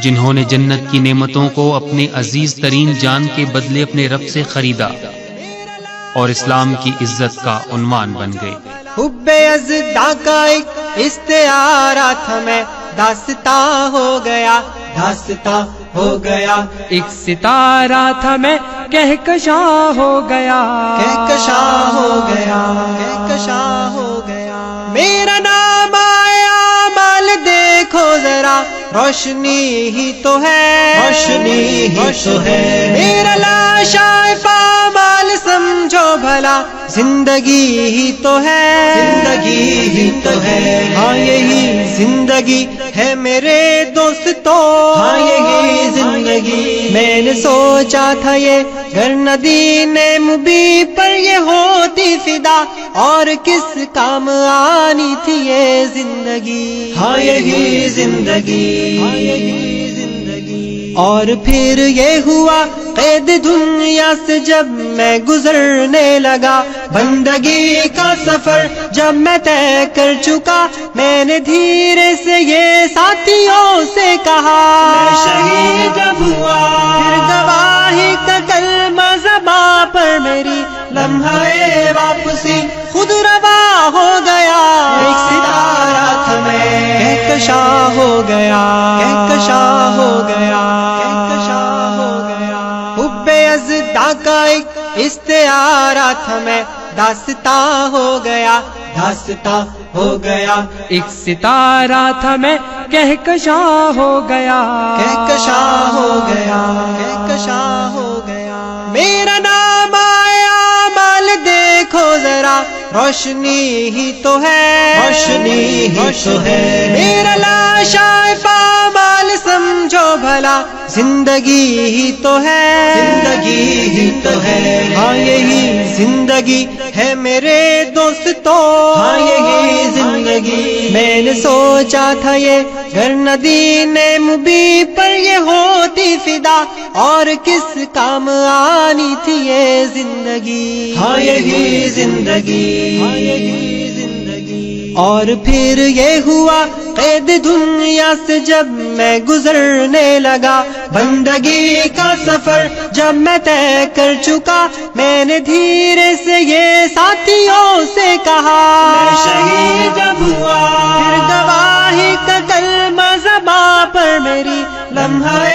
جنہوں نے جنت کی نعمتوں کو اپنے عزیز ترین جان کے بدلے اپنے رب سے خریدا اور اسلام کی عزت کا عنوان بن گئے۔ حب ازدا کا ایک استعارہ تھا، میں داستاں ہو گیا، داستاں ہو گیا، ایک ستارہ تھا میں کہکشاں ہو گیا، کہکشاں ہو گیا، کہکشاں ہو گیا۔ میرا نام آیا مال دیکھو ذرا، روشنی ہی تو ہے، روشنی ہی تو ہے۔ میرا لاشا پامال سمجھو بھلا، زندگی ہی تو ہے، زندگی ہی تو ہے۔ ہاں یہی زندگی ہے میرے دوستو، ہاں یہی زندگی۔ میں نے سوچا تھا یہ گر ندین مبی پر یہ ہوتی فدا، اور کس کام آنی تھی یہ زندگی، ہاں یہی زندگی، ہاں یہی زندگی۔ اور پھر یہ ہوا قید دنیا سے جب میں گزرنے لگا، بندگی کا سفر جب میں طے کر چکا، میں نے دھیرے سے یہ ساتھیوں سے کہا، میں شہید جب ہوا پھر گواہی کا کلمہ زباں پر میری، لمحہ واپسی خود روا ہو گیا۔ ایک ستارہ تھا میں کہکشاں ہو گیا، کہکشاں ہو گیا، کہکشاں ہو گیا۔ حب ازدا کا ایک استعارہ تھا میں داستاں ہو گیا، داستاں ہو گیا، ایک ستارہ تھا میں کہکشاں ہو گیا، کہکشاں ہو گیا، کہکشاں ہو گیا۔ میرا نام آیا مال دیکھو ذرا، روشنی ہی تو ہے، روشنی ہی تو ہے۔ میرا لاشا پامال سمجھو بھلا، زندگی ہی تو ہے، زندگی ہی تو ہے۔ ہاں یہی زندگی ہے میرے دوستو، ہاں یہی زندگی۔ میں نے سوچا تھا یہ گر ندین مبی پر یہ ہوتی فدا، اور کس کام آنی تھی یہ زندگی، ہاں یہی زندگی، ہاں یہی زندگی۔ اور پھر یہ ہوا قید دنیا سے جب میں گزرنے لگا، بندگی کا سفر جب میں طے کر چکا، میں نے دھیرے سے یہ ساتھیوں سے کہا، میں شہید جب ہوا پھر گواہی کا کلمہ زباں پر میری، لمحہ